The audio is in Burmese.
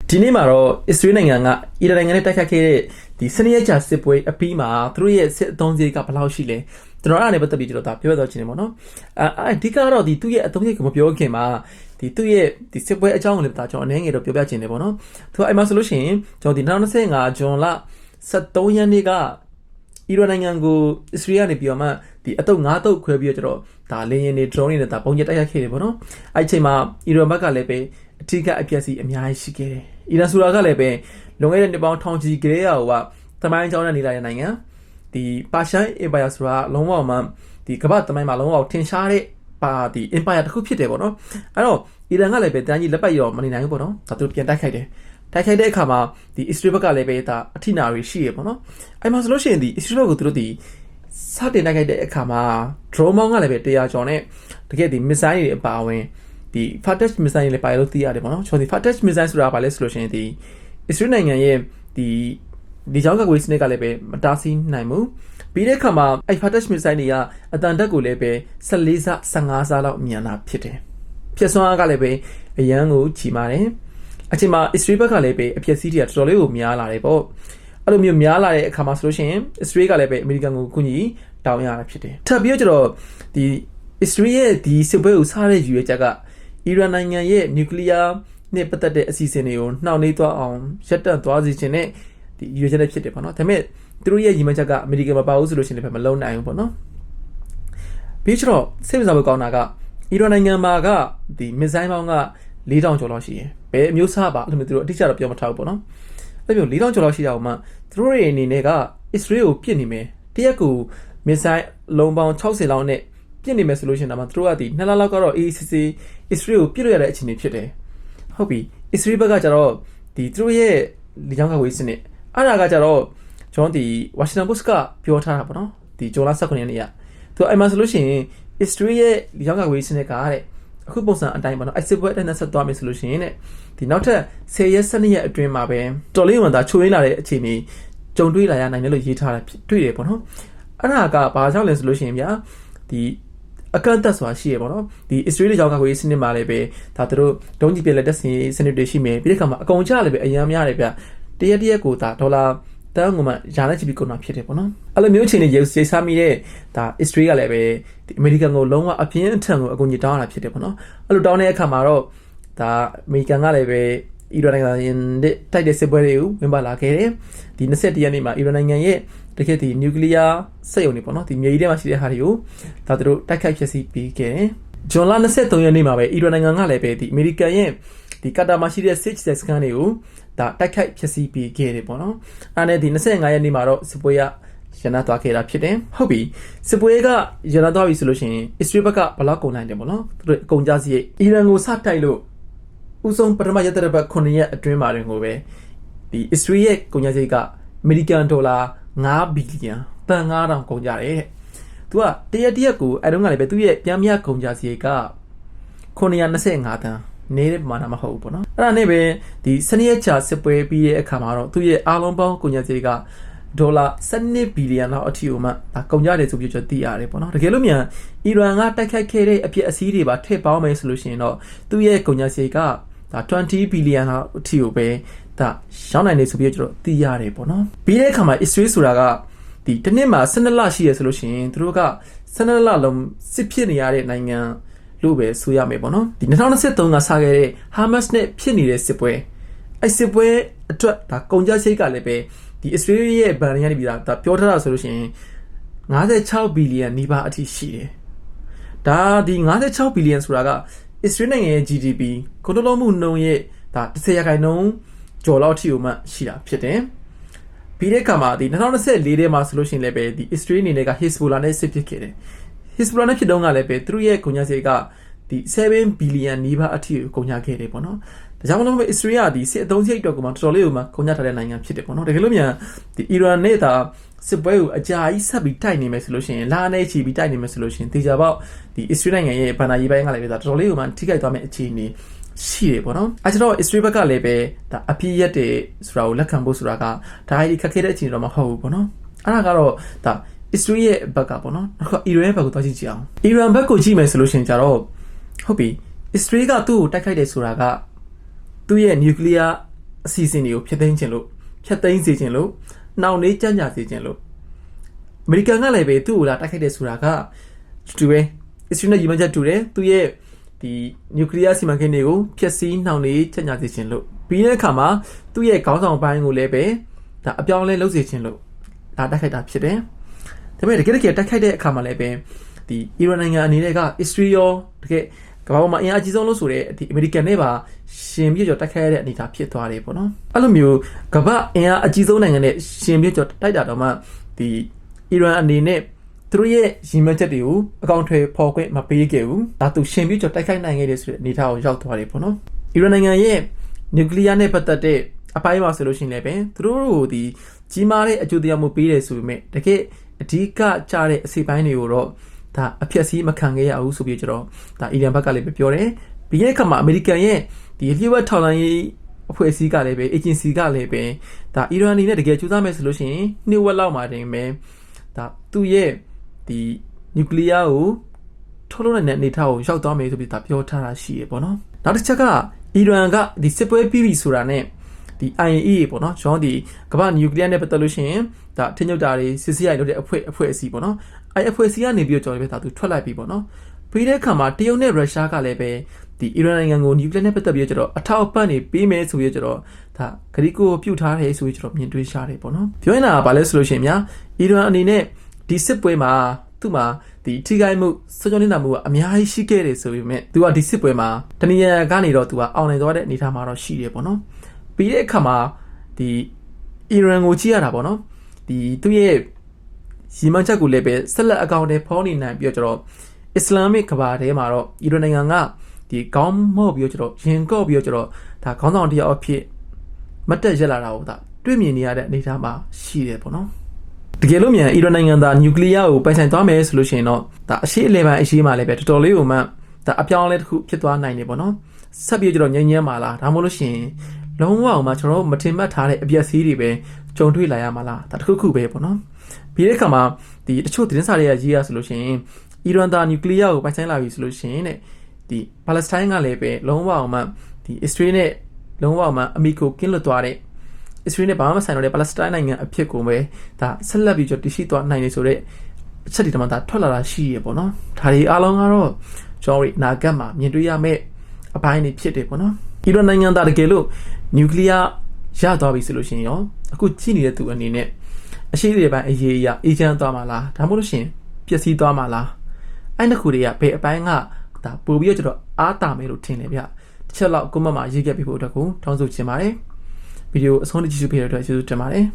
ဒီနေ့မှာတော့အစ္စရေးနိုင်ငံကအီရန်နိုင်ငံနဲ့တိုက်ခတ်ခဲ့တဲ့ဒီစနေရက်ကြာစစ်ပွဲအပြီးမှာသူတို့ရဲ့စစ်အသုံးစရိတ်ကဘယ်လောက်ရှိလဲကျွန်တော်အားနဲ့ပတ်သက်ပြီးကျွန်တော်ဒါပြောတော့ချင်တယ်ပေါ့နော်အဓိကတော့ဒီသူ့ရဲ့အသုံးစရိတ်ကိုမပြောခင်မှာဒီသူ့ရဲ့ဒီစစ်ပွဲအကြောင်းကိုလည်းဒါကျွန်တော်အနေငယ်တော့ပြောပြချင်တယ်ပေါ့နော်သူကအဲ့မှာဆိုလို့ရှိရင်ကျွန်တော်ဒီ2025ဇွန်လ23ရက်နေ့ကအီရန်နိုင်ငံကိုအစ္စရေးကနေပြီးတော့မှဒီအတုပ်9တုပ်ခွဲပြီးတော့ကျွန်တော်ဒါလေယာဉ်တွေ drone တွေနဲ့ဒါပုံကျတိုက်ခတ်ခဲ့တယ်ပေါ့နော်အဲ့ဒီအချိန်မှာအီရန်ဘက်ကလည်းပဲအထူးကအပျက်စီးအများကြီးရှိခဲ့တယ်အီရန်ဆိုတာကလည်းပဲလွန်ခဲ့တဲ့နှစ်ပေါင်းထောင်ချီကလေးရာကသမိုင်းကြောင်းနဲ့နေလာတဲ့နိုင်ငံဒီပါရှန်အင်ပါယာဆိုတာလုံးဝမှဒီကမ္ဘာသမိုင်းမှာလုံးဝထင်ရှားတဲ့ပါဒီအင်ပါယာတစ်ခုဖြစ်တယ်ပေါ့နော်အဲ့တော့အီရန်ကလည်းပဲတန်းကြီးလက်ပတ်ရောမနေနိုင်ဘူးပေါ့နော်ဒါသူပြန်တိုက်ခိုက်တယ်တိုက်ခိုက်တဲ့အခါမှာဒီအစ္စရေးဘက်ကလည်းပဲဒါအထိနာတွေရှိရပေါ့နော်အဲ့မှာဆိုလို့ရှိရင်ဒီအစ္စရေးဘက်ကသူတို့ဒီစတင်တိုက်ခိုက်တဲ့အခါမှာ drone မောင်းကလည်းပဲ100ကျော်နဲ့တကယ်ဒီ missile တွေအပါအဝင်ဒီ Fateh missile တွေလည်းပါလို့သိရတယ်ပေါ့နော်ကျွန်တော်ဒီ Fateh missile ဆိုတာဘာလဲဆိုလို့ရှိရင်ဒီအစ္စရေးနိုင်ငံရဲ့ဒီကြောင်းကကွေးစနစ်ကလည်းပဲမတားဆီးနိုင်ဘူးပြီးတဲ့အခါမှာအဲ့ Fateh missile တွေကအတန်တက်ကိုလည်းပဲ14ဆ15ဆလောက်မြန်တာဖြစ်တယ်ဖြစ်စွမ်းအားကလည်းပဲအရန်ကိုချီမာတယ်အချိန်မှာအစ္စရေးဘက်ကလည်းပဲအပျက်စီးတွေကတော်တော်လေးကိုများလာတယ်ပေါ့အဲ့လိုမျိုးများလာတဲ့အခါမှာဆိုလို့ရှိရင်အစ္စရေးကလည်းပဲအမေရိကန်ကိုကူညီတောင်းရတာဖြစ်တယ်ထပ်ပြီးတော့ဒီအစ္စရေးရဲ့ဒီစစ်ပွဲကိုစားတဲ့ယူရချက်ကအီရန်နိုင်ငံရဲ့နျူကလ িয়ার နဲ့ပတ်သက်တဲ့အစီအစဉ်တွေကိုနှောင့်နှေးသွားအောင်ရပ်တန့်သွားစေခြင်းနဲ့ဒီယူရချက်နဲ့ဖြစ်တယ်ပေါ့နော်ဒါပေမဲ့သူတို့ရဲ့ရည်မှန်းချက်ကအမေရိကန်မပါဘူးဆိုလို့ရှိရင်လည်းမလုံးနိုင်ဘူးပေါ့နော်ပြီးတော့စိတ်ဝင်စားဖို့ကောင်းတာကအီရန်နိုင်ငံမှာကဒီမစ်ဇိုင်းပေါင်းက4000ကျော်လောက်ရှိရင်ဘယ်အမျိုးအစားပါအဲ့လိုမျိုးသူတို့အတိအကျတော့ပြောမထားဘူးပေါ့နော်အဲ့လိုမျိုး4000ကျော်လောက်ရှိတာကိုမှသူတို့ရဲ့အနေနဲ့ကအစ္စရေးကိုပြစ်နေမယ်တရက်ကိုမစ်ဇိုင်းလုံးပေါင်း60လောက်နဲ့ပြစ်နေမယ်ဆိုလို့ရှိရင်တော့သူတို့ကဒီ2လလောက်ကတော့ ACC အစ္စရေးကိုပြစ်လို့ရတဲ့အခြေအနေဖြစ်တယ်ဟုတ်ပြီအစ္စရေးဘက်ကကျတော့ဒီသူတို့ရဲ့လေကြောင်းကာကွယ်စနစ်အဲ့ဒါကကျတော့ကျွန်တော်ဒီ Washington Post ကပြောထားတာပေါ့နော်ဒီဇွန်လ19ရက်နေ့ကသူအဲ့မှာဆိုလို့ရှိရင်အစ္စရေးရဲ့လေကြောင်းကာကွယ်စနစ်ကတဲ့အခုပုံစံအတိုင်းပေါ့နော်အဲ့စစ်ပွဲအတိုင်းဆက်သွားမယ်ဆိုလို့ရှိရင်တဲ့ဒီနောက်ထပ်10ရက်12ရက်အတွင်းမှာပဲတော်လေးဝင်တာချိုးရင်းလာတဲ့အခြေအနေကြုံတွေ့လာရနိုင်တယ်လို့ရေးထားတာတွေ့တယ်ပေါ့နော်အဲ့ဒါကဘာကြောင့်လဲဆိုလို့ရှိရင်ဗျာဒီအကန့်အသတ်ဆိုတာရှိရပေါ့နော်ဒီအစ္စရေးလေကြောင်းကာကွယ်ရေးစနစ်မှာလည်းပဲဒါသူတို့ဒုံးကျည်ပြလက်တက်စနစ်တွေရှိမယ်ပြီးတဲ့အခါမှာအကုန်ကျလည်းပဲအရန်များတယ်ဗျတရက်ကိုဒါဒေါ်လာတန်းငွေမှရာနဲ့ချီပြီးကုန်တာဖြစ်တယ်ပေါ့နော်အဲ့လိုမျိုးအခြေအနေရေးစားမိတဲ့ဒါအစ္စရေးကလည်းပဲဒီအမေရိကန်ကိုလုံးဝအပြင်းအထန်ကိုအကူအညီတောင်းရတာဖြစ်တယ်ပေါ့နော်အဲ့လိုတောင်းတဲ့အခါမှာတော့ဒါအမေရိကန်ကလည်းပဲအီရန်နိုင်ငံရဲ့တိုက်တဲ့စစ်ပွဲတွေကိုဝင်ပါလာခဲ့တယ်ဒီ21ရက်နေ့မှာအီရန်နိုင်ငံရဲ့တကယ်ဒီနျူကလ িয়ার စက်ရုံတွေပေါ့နော်ဒီမြေကြီးထဲမှာရှိတဲ့ဟာတွေကိုဒါသူတို့တိုက်ခိုက်ဖျက်ဆီးပြီးခဲ့တယ်ဇွန်လ23ရက်နေ့မှာပဲအီရန်နိုင်ငံကလည်းပဲဒီအမေရိကန်ရဲ့ဒီကာတာမှာရှိတဲ့စစ်စခန်းတွေကိုဒါတိုက်ခိုက်ဖျက်ဆီးပြီးခဲ့တယ်ပေါ့နော်အဲ့နဲ့ဒီ25ရက်နေ့မှာတော့စစ်ပွဲရနာသွားခဲ့တာဖြစ်တယ်ဟုတ်ပြီစစ်ပွဲကရနာသွားပြီဆိုလို့ရှိရင်အစ္စရေးဘက်ကဘလောက်ကုန်နိုင်တယ်ပေါ့နော်သူတို့အကုန်ကြစရိတ်အီရန်ကိုစတိုက်လို့ဥဆုံးပထမရက်တဲ့ဘက်9ရက်အတွင်းမှာတွင်ကိုပဲဒီအစ္စရေးရဲ့ကုန်ကြစရိတ်ကအမေရိကန်ဒေါ်လာ9ဘီလီယံတန်9000ကုန်ကြတယ်တဲ့သူကတရက်ကိုအဲတုန်းကလည်းပဲသူ့ရဲ့ပြန်မြကုန်ကြစရိတ်က925တန်းနေတဲ့ပမာဏမဟုတ်ဘူးပေါ့နော်အဲ့ဒါနဲ့ပဲဒီစနေရက်ချာစစ်ပွဲပြီးတဲ့အခါမှာတော့သူ့ရဲ့အားလုံးပေါင်းကုန်ကြစရိတ်ကဒေါ်လာ12ဘီလီယံလောက်အထိကိုမှဒါကုန်ကြတယ်ဆိုပြီးသိရတယ်ပေါ့နော်တကယ်လို့မြန်အီရန်ကတိုက်ခိုက်ခဲ့တဲ့အဖြစ်အစည်းတွေပါထည့်ပေါင်းမယ်ဆိုလို့ရှိရင်တော့သူ့ရဲ့ကုန်ကြစရိတ်ကဒါ20ဘီလီယံလောက်အထိကိုပဲဒါရောင်းနိုင်နေဆိုပြီးသိရတယ်ပေါ့နော်ပြီးတဲ့အခါမှာအစ္စရေးဆိုတာကဒီတစ်နှစ်မှာ12လရှိရဆိုလို့ရှိရင်သူတို့က12လလုံးစစ်ဖြစ်နေရတဲ့နိုင်ငံလို့ပဲဆိုရမယ်ပေါ့နော်ဒီ2023ကစခဲ့တဲ့ Hamas နဲ့ဖြစ်နေတဲ့စစ်ပွဲအဲ့စစ်ပွဲအတွက်ဒါကုန်ကြစရိတ်ကလည်းပဲဒီအစ္စရေးရဲ့ဘဏ်ရနေပြီးဒါပြောထားတာဆိုလို့ရှိရင်56ဘီလီယံနီးပါးအထိရှိတယ်ဒါဒီ56ဘီလီယံဆိုတာကအစ္စရေးနိုင်ငံရဲ့ GDP ကုန်ထုတ်လုပ်မှုနှုန်းရဲ့ဒါ10%ကျော်လောက်ထိကိုမှရှိတာဖြစ်တယ်ပြီးတဲ့အခါမှာဒီ2024ထဲမှာဆိုလို့ရှိရင်လည်းပဲဒီအစ္စရေးအနေနဲ့က Hezbollah နဲ့စစ်ဖြစ်ခဲ့တယ်Hezbollah နဲ့ဖြစ်တော့ကလည်းပဲသူတို့ရဲ့ကုန်ကြစရိတ်ကဒီ7ဘီလီယံနီးပါးအထိကိုကုန်ကြခဲ့တယ်ပေါ့နော်ဒါကြောင့်မလို့အစ္စရေးကဒီစစ်အသုံးစရိတ်တော့ကမှတော်တော်လေးကိုမှကုန်ကြထားတဲ့နိုင်ငံဖြစ်တယ်ပေါ့နော်တကယ်လို့မြန်ဒီအီရန်နဲ့ဒါစစ်ပွဲကိုအကြာကြီးဆက်ပြီးတိုက်နေမယ်ဆိုလို့ရှိရင်လာနေချီပြီးတိုက်နေမယ်ဆိုလို့ရှိရင်တေချာပေါက်ဒီအစ္စရေးနိုင်ငံရဲ့ဘဏ္ဍာရေးပိုင်းကလည်းပဲဒါတော်တော်လေးကိုမှထိခိုက်သွားမယ့်အခြေအနေရှိတယ်ပေါ့နော်အဲကျွန်တော်အစ္စရေးဘက်ကလည်းပဲဒါအပြည့်ရက်တဲ့ဆိုတာကိုလက်ခံဖို့ဆိုတာကဒါခက်ခဲတဲ့အခြေအနေတော့မဟုတ်ဘူးပေါ့နော်အဲ့ဒါကတော့ဒါအစ္စရေးရဲ့ဘက်ကပေါ့နော်နောက်အီရန်ရဲ့ဘက်ကိုသွားကြည့်ကြအောင်အီရန်ဘက်ကိုကြည့်မယ်ဆိုလို့ရှိရင်ကြတော့ဟုတ်ပြီအစ္စရေးကသူ့ကိုတိုက်ခိုက်တယ်ဆိုတာကသူ့ရဲ့နျူကလ িয়ার အစီအစဉ်တွေကိုဖျက်သိမ်းခြင်းလို့ဖျက်သိမ်းစေခြင်းလို့နှောင့်နှေးကြံ့ကြာစေခြင်းလို့အမေရိကန်ကလည်းပဲသူ့ကိုလာတိုက်ခိုက်တဲ့ဆိုတာကတူပဲအစ္စရေးနဲ့ယူမချက်တူတယ်သူရဲ့ဒီနျူကလ িয়ার စီမံကိန်းတွေကိုဖျက်ဆီးနှောင့်နှေးကြံ့ကြာစေခြင်းလို့ပြီးတဲ့အခါမှာသူ့ရဲ့ခေါင်းဆောင်ပိုင်းကိုလည်းပဲဒါအပြောင်းလဲလုပ်စေခြင်းလို့လာတိုက်ခိုက်တာဖြစ်တယ်ဒါပေမဲ့တကယ်တိုက်ခိုက်တဲ့အခါမှာလည်းပဲဒီအီရန်နိုင်ငံအနေနဲ့ကအစ္စရေးရောတကယ်ကမ္ဘာပေါ်မှာအင်အားအကြီးဆုံးလို့ဆိုတဲ့ဒီအမေရိကန်နဲ့ပါရှင်ပြကြော်တိုက်ခိုက်ရတဲ့အနေအထားဖြစ်သွားတယ်ပေါ့နော်အဲ့လိုမျိုးကမ္ဘာအင်အားအကြီးဆုံးနိုင်ငံနဲ့ရှင်ပြကြော်တိုက်တာတော့မှဒီအီရန်အနေနဲ့သူတို့ရဲ့ရည်မှန်းချက်တွေကိုအကောင့်ထွေဖော်ခွင့်မပေးခဲ့ဘူးဒါသူရှင်ပြကြော်တိုက်ခိုက်နိုင်ခဲ့တဲ့ဆိုတဲ့အနေအထားကိုရောက်သွားတယ်ပေါ့နော်အီရန်နိုင်ငံရဲ့နျူကလ িয়ার နဲ့ပတ်သက်တဲ့အပိုင်းပါဆိုလို့ရှိရင်လည်းပဲသူတို့ကိုဒီကြီးမားတဲ့အကျိုးတရားမှုပေးတယ်ဆိုပေမဲ့တကယ်အဓိကကျတဲ့အစိပ်ပိုင်းတွေကိုတော့ဒါအဖြတ်စည်းမခံခဲ့ရဘူးဆိုပြီးကျွန်တော်ဒါအီရန်ဘက်ကလည်းပြောတယ်ပြီးတဲ့အခါမှာအမေရိကန်ရဲ့ဒီလျှို့ဝှက်ထောက်လှမ်းရေးအဖွဲ့အစည်းကလည်းပဲ agency ကလည်းပဲဒါအီရန်အနေနဲ့တကယ်ကြိုးစားမယ်ဆိုလို့ရှိရင်နှစ်ဝက်လောက်မှတင်ပဲဒါသူ့ရဲ့ဒီနျူကလ িয়ার ကိုထုတ်လုပ်နိုင်တဲ့အနေအထားကိုရောက်သွားမယ်ဆိုပြီးဒါပြောထားတာရှိရပေါ့နော်နောက်တစ်ချက်ကအီရန်ကဒီစစ်ပွဲပြီးပြီဆိုတာနဲ့ဒီ IAEA ပေါ့နော်ကျွန်တော်ဒီကမ္ဘာနျူကလ িয়ার နဲ့ပတ်သက်လို့ရှိရင်ဒါထင်မြုပ်တာတွေစစ်စရိုက်လုပ်တဲ့အဖွဲ့အစည်းပေါ့နော်အဲ့အဖွဲ့အစည်းကနေပြီးတော့ကျွန်တော်လည်းဒါသူထွက်လိုက်ပြီပေါ့နော်ပြီးတဲ့အခါမှာတရုတ်နဲ့ရုရှားကလည်းပဲဒီအီရန်နိုင်ငံကိုနျူကလ িয়ার နဲ့ပတ်သက်ပြီးတော့အထောက်အပံ့တွေပေးမယ်ဆိုပြီးတော့ဒါဂရီကိုပြုတ်ထားတယ်ဆိုပြီးကျွန်တော်မြင်တွေ့ရှာတယ်ပေါ့နော်ပြောနေတာကဘာလဲဆိုလို့ရှိရင်များအီရန်အနေနဲ့ဒီစစ်ပွဲမှာသူ့မှာဒီထိခိုက်မှုစွန့်ကြုံနေတာမှုကအများကြီးရှိခဲ့တယ်ဆိုပေမဲ့သူကဒီစစ်ပွဲမှာတနည်းကနေတော့သူကအောင်နိုင်သွားတဲ့အနေအထားမှာတော့ရှိတယ်ပေါ့နော်ပြီးတဲ့အခါမှာဒီအီရန်ကိုကြည့်ရတာပေါ့နော်ဒီသူ့ရဲ့ရီမန်ချက်ကိုလည်းပဲဆက်လက်အကောင့်တွေဖော်နေနိုင်ပြီးတော့အစ္စလာမစ်ကဘာထဲမှာတော့အီရန်နိုင်ငံကဒီကောင်းမော့ပြီးတော့ရင်ကော့ပြီးတော့ဒါခေါင်းဆောင်တရားအဖြစ်မတ်တက်ရက်လာတာကိုဒါတွေ့မြင်နေရတဲ့အနေအထားမှာရှိတယ်ပေါ့နော်တကယ်လို့မြန်အီရန်နိုင်ငံသားနျူကလ িয়ার ကိုပိုင်ဆိုင်သွားမယ်ဆိုလို့ရှိရင်တော့ဒါအရှိအလေပိုင်းအရှိမှလည်းပဲတော်တော်လေးကိုမှဒါအပြောင်းအလဲတစ်ခုဖြစ်သွားနိုင်တယ်ပေါ့နော်ဆက်ပြီးငြိမ်းချမ်းပါလားဒါမှမဟုတ်လို့ရှိရင်လုံးဝအောင်မှကျွန်တော်တို့မထင်မှတ်ထားတဲ့အပျက်စီးတွေပဲကြုံတွေ့လာရမှာလားဒါတစ်ခုပဲပေါ့နော်ပြီးတဲ့အခါမှာဒီတချို့သတင်းစာတွေကရေးရဆိုလို့ရှိရင်အီရန်သားနျူကလ িয়ার ကိုပိုင်ဆိုင်လာပြီဆိုလို့ရှိရင်တဲ့ဒီပါလက်စတိုင်းကလည်းပဲလုံးဝအောင်မှဒီအစ္စရေးနဲ့လုံးဝအောင်မှအမီကိုကင်းလွတ်သွားတဲ့အစ္စရေးနဲ့ဘာမှမဆိုင်တော့တဲ့ပါလက်စတိုင်းနိုင်ငံအဖြစ်ကိုပဲဒါဆက်လက်ပြီးတည်ရှိသွားနိုင်နေဆိုတဲ့အချက်ဒီတမန်ဒါထွက်လာတာရှိရပေါ့နော်ဒါတွေအားလုံးကတော့ကျွန်တော်တို့အနာဂတ်မှာမြင်တွေ့ရမယ့်အပိုင်းတွေဖြစ်တယ်ပေါ့နော်အီရန်နိုင်ငံသားတကယ်လို့နျူကလ িয়ার ရသွားပြီဆိုလို့ရှိရင်ရောအခုကြည့်နေတဲ့သူအနေနဲ့အရှိတွေပိုင်းအရေးအရာအေဂျင့်သွားမှာလားဒါမှမဟုတ်လို့ရှိရင်ပျက်စီးသွားမှာလားအဲ့နှစ်ခုတွေကဘယ်အပိုင်းကဒါပို့ပြီးတော့အားတာမယ်လို့ထင်တယ်ဗျတစ်ချက်လောက်ကွန်မန့်မှာရေးခဲ့ပြီးဖို့အတွက်ကိုတောင်းဆိုချင်ပါတယ်ဗီဒီယိုအဆုံးထိကြည့်ရှုပေးတဲ့အတွက်ကျေးဇူးတင်ပါတယ်